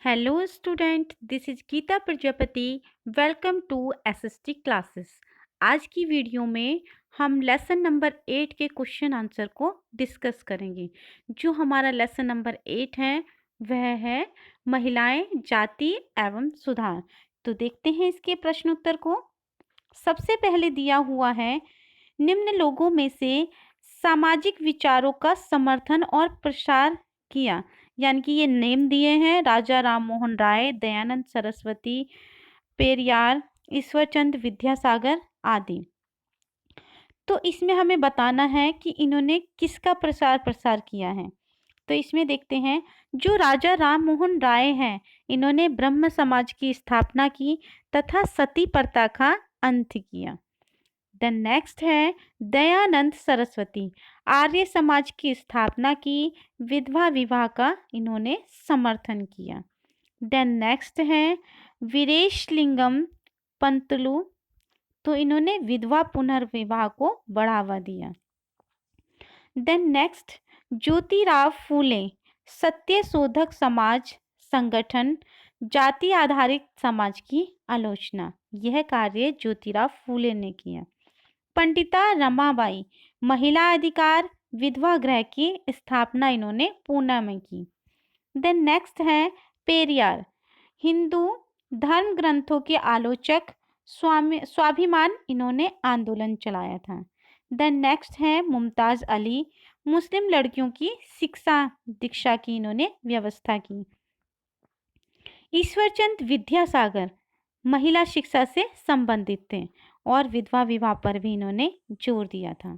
Hello student, this is Geeta Prajapati. Welcome to SST classes. आज की video में हम लेसन नंबर 8 के क्वेश्चन आंसर को डिस्कस करेंगे. जो हमारा लेसन नंबर 8 है वह है महिलाएं, जाति एवं सुधार. तो देखते हैं इसके प्रश्न उत्तर को. सबसे पहले दिया हुआ है, निम्न लोगों में से सामाजिक विचारों का समर्थन और प्रसार किया. यानी कि ये नेम दिए हैं राजा राम मोहन राय, दयानंद सरस्वती, पेरियार, ईश्वरचंद विद्यासागर आदि. तो इसमें हमें बताना है कि इन्होंने किसका प्रसार किया है. तो इसमें देखते हैं, जो राजा राम मोहन राय हैं इन्होंने ब्रह्म समाज की स्थापना की तथा सती प्रथा का अंत किया. देन नेक्स्ट है दयानंद सरस्वती, आर्य समाज की स्थापना की, विधवा विवाह का इन्होंने समर्थन किया. देन नेक्स्ट है वीरेशलिंगम पंतलु, तो इन्होंने विधवा पुनर्विवाह को बढ़ावा दिया. देन नेक्स्ट ज्योतिराव फूले, सत्य शोधक समाज संगठन, जाति आधारित समाज की आलोचना. यह कार्य ज्योतिराव फूले ने किया. पंडिता रमाबाई, महिला अधिकार, विधवा गृह की स्थापना इन्होंने पूना में की. देन नेक्स्ट है पेरियार, हिंदू धर्म ग्रंथों के आलोचक, स्वाभिमान इन्होंने आंदोलन चलाया था. देन नेक्स्ट है मुमताज अली, मुस्लिम लड़कियों की शिक्षा दीक्षा की इन्होंने व्यवस्था की. ईश्वरचंद विद्यासागर महिला शिक्षा से संबंधित थे और विधवा विवाह पर भी इन्होंने जोर दिया था.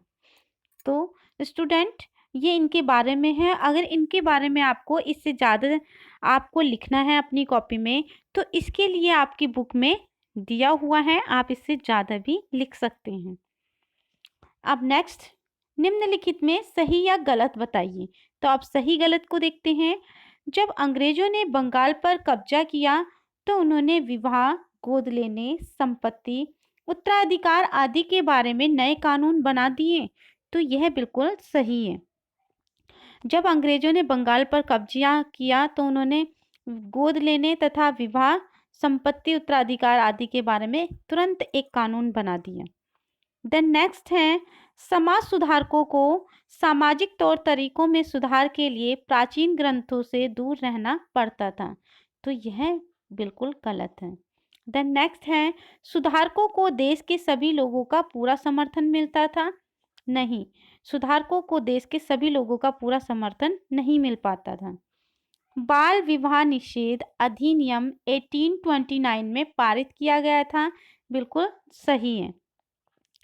तो स्टूडेंट, ये इनके बारे में है. अगर इनके बारे में आपको इससे ज़्यादा आपको लिखना है अपनी कॉपी में, तो इसके लिए आपकी बुक में दिया हुआ है, आप इससे ज़्यादा भी लिख सकते हैं. अब नेक्स्ट, निम्नलिखित में सही या गलत बताइए. तो आप सही गलत को देखते हैं. जब अंग्रेजों ने बंगाल पर कब्जा किया तो उन्होंने विवाह, गोद लेने, संपत्ति, उत्तराधिकार आदि के बारे में नए कानून बना दिए. तो यह बिल्कुल सही है. जब अंग्रेजों ने बंगाल पर कब्जा किया तो उन्होंने गोद लेने तथा विवाह, संपत्ति, उत्तराधिकार आदि के बारे में तुरंत एक कानून बना दिया. देन नेक्स्ट है, समाज सुधारकों को सामाजिक तौर तरीकों में सुधार के लिए प्राचीन ग्रंथों से दूर रहना पड़ता था. तो यह बिल्कुल गलत है. देन नेक्स्ट है, सुधारकों को देश के सभी लोगों का पूरा समर्थन मिलता था. नहीं, सुधारकों को देश के सभी लोगों का पूरा समर्थन नहीं मिल पाता था. बाल विवाह निषेध अधिनियम 1829 में पारित किया गया था. बिल्कुल सही है.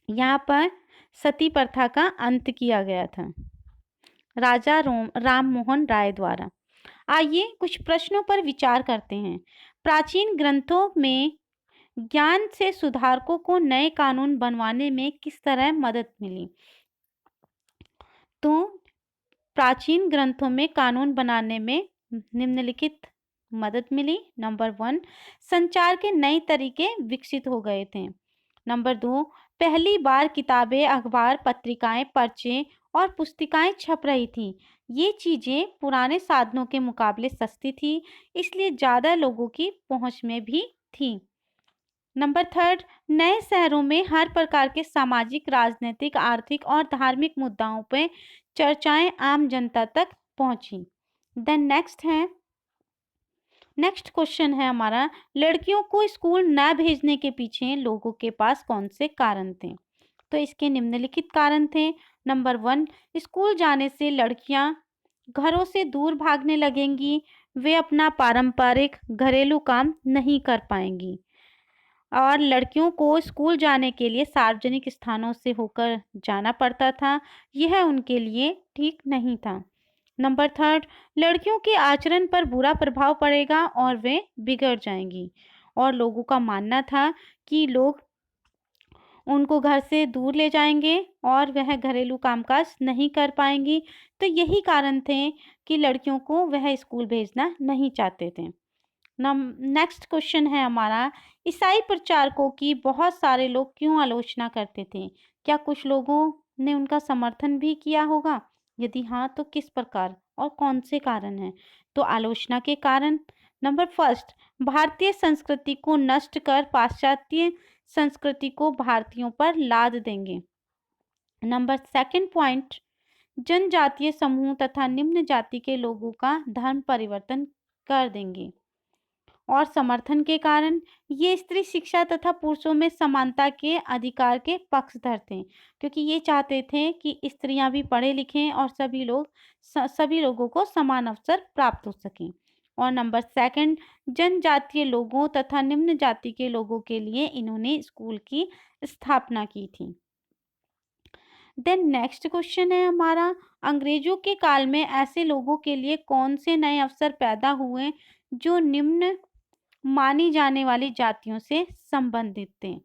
यहाँ पर सती प्रथा का अंत किया गया था राजा राम मोहन राय द्वारा. आइए कुछ प्रश्नों पर विचार करते हैं. प्राचीन ग्रंथों में ज्ञान से सुधारकों को नए कानून बनवाने में किस तरह मदद मिली. तो प्राचीन ग्रंथों में कानून बनाने में निम्नलिखित मदद मिली. नंबर 1, संचार के नए तरीके विकसित हो गए थे. नंबर 2, पहली बार किताबें, अखबार, पत्रिकाएं, पर्चे और पुस्तिकाएं छप रही थी. ये चीज़ें पुराने साधनों के मुकाबले सस्ती थी, इसलिए ज़्यादा लोगों की पहुंच में भी थी. नंबर 3, नए शहरों में हर प्रकार के सामाजिक, राजनीतिक, आर्थिक और धार्मिक मुद्दाओं पर चर्चाएं आम जनता तक पहुंची. देन नेक्स्ट क्वेश्चन है हमारा, लड़कियों को स्कूल न भेजने के पीछे लोगों के पास कौन से कारण थे. तो इसके निम्नलिखित कारण थे. नंबर 1, स्कूल जाने से लड़कियां घरों से दूर भागने लगेंगी, वे अपना पारंपरिक घरेलू काम नहीं कर पाएंगी और लड़कियों को स्कूल जाने के लिए सार्वजनिक स्थानों से होकर जाना पड़ता था. यह उनके लिए ठीक नहीं था. नंबर 3, लड़कियों के आचरण पर बुरा प्रभाव पड़ेगा और वे बिगड़ जाएंगी और लोगों का मानना था कि लोग उनको घर से दूर ले जाएंगे और वह घरेलू कामकाज नहीं कर पाएंगी. तो यही कारण थे कि लड़कियों को वह स्कूल भेजना नहीं चाहते थे. नेक्स्ट क्वेश्चन है हमारा, ईसाई प्रचारकों की बहुत सारे लोग क्यों आलोचना करते थे. क्या कुछ लोगों ने उनका समर्थन भी किया होगा. यदि हाँ, तो किस प्रकार और कौन से कारण हैं. तो आलोचना के कारण नंबर फर्स्ट, भारतीय संस्कृति को नष्ट कर पाश्चात्य संस्कृति को भारतीयों पर लाद देंगे। नंबर सेकंड पॉइंट, जनजातीय समूह तथा निम्न जाति के लोगों का धर्म परिवर्तन कर देंगे। और समर्थन के कारण ये स्त्री शिक्षा तथा पुरुषों में समानता के अधिकार के पक्षधर थे, क्योंकि ये चाहते थे कि स्त्रियां भी पढ़े लिखें और सभी लोगों को समान अवसर प्राप्त हो सकें। और नंबर सेकंड, जनजातीय लोगों तथा निम्न जाति के लोगों के लिए इन्होंने स्कूल की स्थापना की थी। देन नेक्स्ट क्वेश्चन है हमारा, अंग्रेजों के काल में ऐसे लोगों के लिए कौन से नए अवसर पैदा हुए जो निम्न मानी जाने वाली जातियों से संबंधित थे।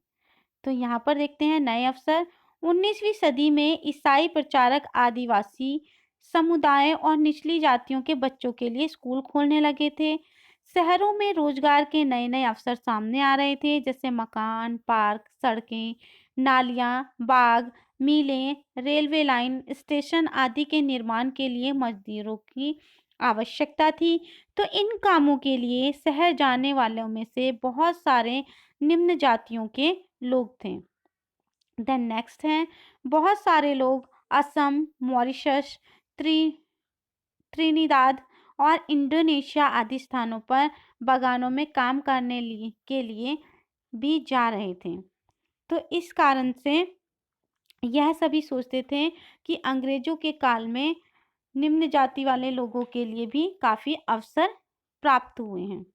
तो यहाँ पर देखते हैं नए अवसर। 19वीं सदी में ईसाई प्रचारक आदिवासी समुदाय और निचली जातियों के बच्चों के लिए स्कूल खोलने लगे थे। शहरों में रोजगार के नए नए अवसर सामने आ रहे थे, जैसे मकान, पार्क, सड़कें, नालियां, बाग, मिलें, रेलवे लाइन, स्टेशन आदि के निर्माण के लिए मजदूरों की आवश्यकता थी। तो इन कामों के लिए शहर जाने वालों में से बहुत सारे निम्न जातियों के लोग थे। देन नेक्स्ट है, बहुत सारे लोग असम, मॉरिशस, त्रिनिदाद और इंडोनेशिया आदि स्थानों पर बागानों में काम करने के लिए भी जा रहे थे। तो इस कारण से यह सभी सोचते थे कि अंग्रेजों के काल में निम्न जाति वाले लोगों के लिए भी काफ़ी अवसर प्राप्त हुए हैं।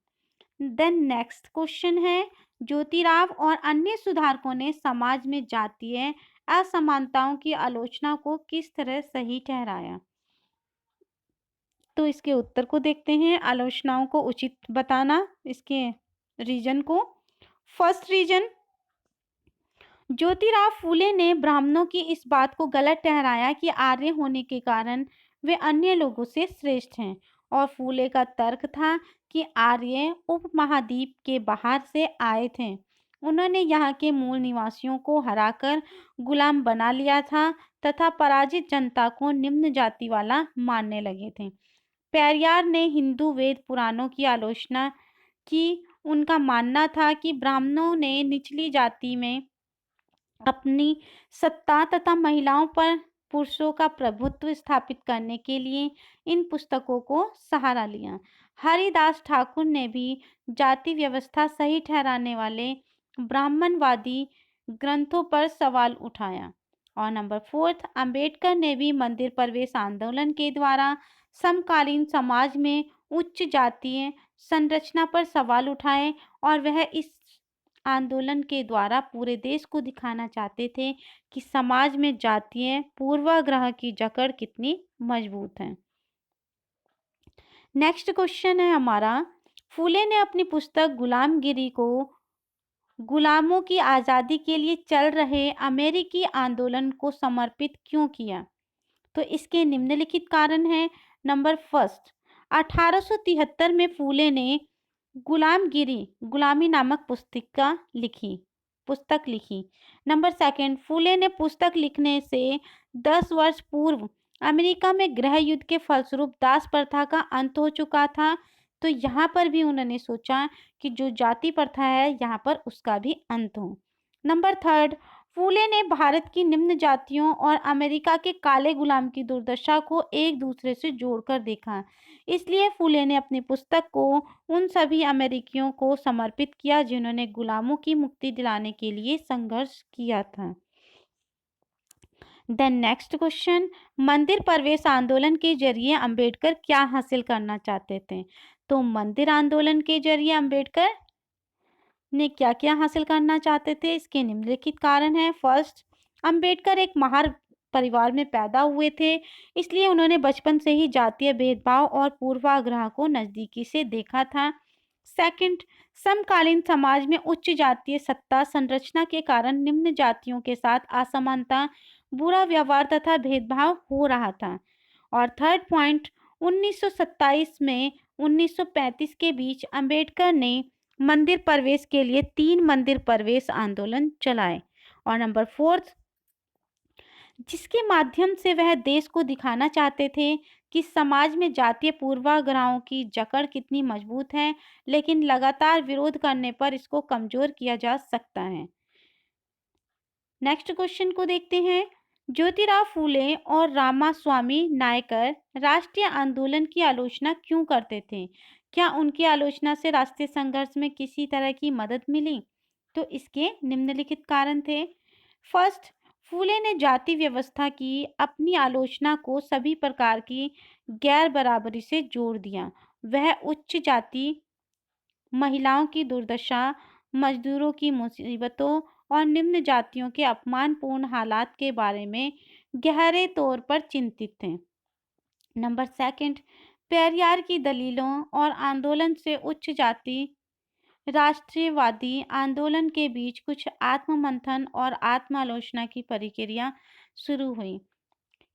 देन नेक्स्ट क्वेश्चन है, ज्योतिराव और अन्य सुधारकों ने समाज में जातीय असमानताओं की आलोचना को किस तरह सही ठहराया। तो इसके उत्तर को देखते हैं। आलोचनाओं को उचित बताना, इसके रीजन को। फर्स्ट रीजन, ज्योतिराव फूले ने ब्राह्मणों की इस बात को गलत ठहराया कि आर्य होने के कारण वे अन्य लोगों से श्रेष्ठ हैं, और फूले का तर्क था कि आर्य उपमहाद्वीप के बाहर से आए थे। उन्होंने यहाँ के मूल निवासियों को हराकर गुलाम बना लिया था तथा पराजित जनता को निम्न जाति वाला मानने लगे थे। पेरियार ने हिंदू वेद पुराणों की आलोचना की। उनका मानना था कि ब्राह्मणों ने निचली जाति में अपनी सत्ता तथा महिलाओं पर पुरुषों का प्रभुत्व स्थापित करने के लिए इन पुस्तकों को सहारा लिया। हरिदास ठाकुर ने भी जाति व्यवस्था सही ठहराने वाले ब्राह्मणवादी ग्रंथों पर सवाल उठाया। और नंबर फोर्थ, अंबेडकर ने भी मंदिर प्रवेश आंदोलन के द्वारा समकालीन समाज में उच्च जातीय संरचना पर सवाल उठाए, और वह इस आंदोलन के द्वारा पूरे देश को दिखाना चाहते थे कि समाज में जातीय पूर्वाग्रह की जकड़ कितनी मजबूत है। नेक्स्ट क्वेश्चन है हमारा, फूले ने अपनी पुस्तक गुलामगिरी को गुलामों की आज़ादी के लिए चल रहे अमेरिकी आंदोलन को समर्पित क्यों किया। तो इसके निम्नलिखित कारण हैं। नंबर फर्स्ट, 1873 में फूले ने गुलामगिरी गुलामी नामक पुस्तक लिखी। नंबर सेकंड, फूले ने पुस्तक लिखने से 10 वर्ष पूर्व अमेरिका में गृह युद्ध के फलस्वरूप दास प्रथा का अंत हो चुका था। तो यहाँ पर भी उन्होंने सोचा कि जो जाति प्रथा है यहाँ पर उसका भी अंत हो। नंबर थर्ड, फूले ने भारत की निम्न जातियों और अमेरिका के काले गुलाम की दुर्दशा को एक दूसरे से जोड़कर देखा। इसलिए फूले ने अपनी पुस्तक को उन सभी अमेरिकियों को समर्पित किया जिन्होंने गुलामों की मुक्ति दिलाने के लिए संघर्ष किया था। देन नेक्स्ट क्वेश्चन, मंदिर प्रवेश आंदोलन के जरिए अंबेडकर क्या हासिल करना चाहते थे। तो मंदिर आंदोलन के जरिए अंबेडकर ने क्या क्या हासिल करना चाहते थे, इसके निम्नलिखित कारण है। फर्स्ट, अंबेडकर एक महार परिवार में पैदा हुए थे, इसलिए उन्होंने बचपन से ही जातीय भेदभाव और पूर्वाग्रह को नज़दीकी से देखा था। सेकंड, समकालीन समाज में उच्च जातीय सत्ता संरचना के कारण निम्न जातियों के साथ असमानता, बुरा व्यवहार तथा भेदभाव हो रहा था। और थर्ड पॉइंट, 1927 में 1935 के बीच अंबेडकर ने मंदिर प्रवेश के लिए 3 मंदिर प्रवेश आंदोलन चलाए। और नंबर फोर्थ, जिसके माध्यम से वह देश को दिखाना चाहते थे कि समाज में जातीय पूर्वाग्रहों की जकड़ कितनी मजबूत है, लेकिन लगातार विरोध करने पर इसको कमजोर किया जा सकता है। नेक्स्ट क्वेश्चन को देखते हैं। ज्योतिराव फूले और रामास्वामी नायकर राष्ट्रीय आंदोलन की आलोचना क्यों करते थे? क्या उनकी आलोचना से राष्ट्रीय संघर्ष में किसी तरह की मदद मिली? तो इसके निम्नलिखित कारण थे। फर्स्ट, फूले ने जाति व्यवस्था की अपनी आलोचना को सभी प्रकार की गैर बराबरी से जोड़ दिया। वह उच्च जाति, महिलाओं की दुर्दशा, मजदूरों की मुसीबतों और निम्न जातियों के अपमानपूर्ण हालात के बारे में गहरे तौर पर चिंतित थे। नंबर सेकंड, पेरियार की दलीलों और आंदोलन से उच्च जाति राष्ट्रवादी आंदोलन के बीच कुछ आत्ममंथन और आत्मालोचना की प्रक्रिया शुरू हुई।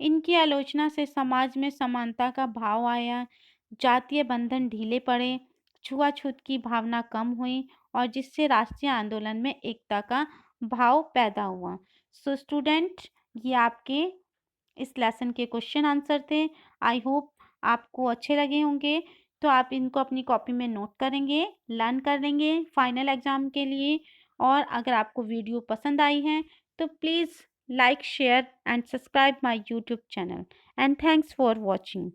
इनकी आलोचना से समाज में समानता का भाव आया, जातीय बंधन ढीले पड़े, छुआछूत की भावना कम हुई और जिससे राष्ट्रीय आंदोलन में एकता का भाव पैदा हुआ। सो स्टूडेंट, ये आपके इस लेसन के क्वेश्चन आंसर थे। आई होप आपको अच्छे लगे होंगे। तो आप इनको अपनी कॉपी में नोट करेंगे, लर्न कर लेंगे फाइनल एग्जाम के लिए। और अगर आपको वीडियो पसंद आई है तो please like, share and subscribe my YouTube channel. And thanks for watching.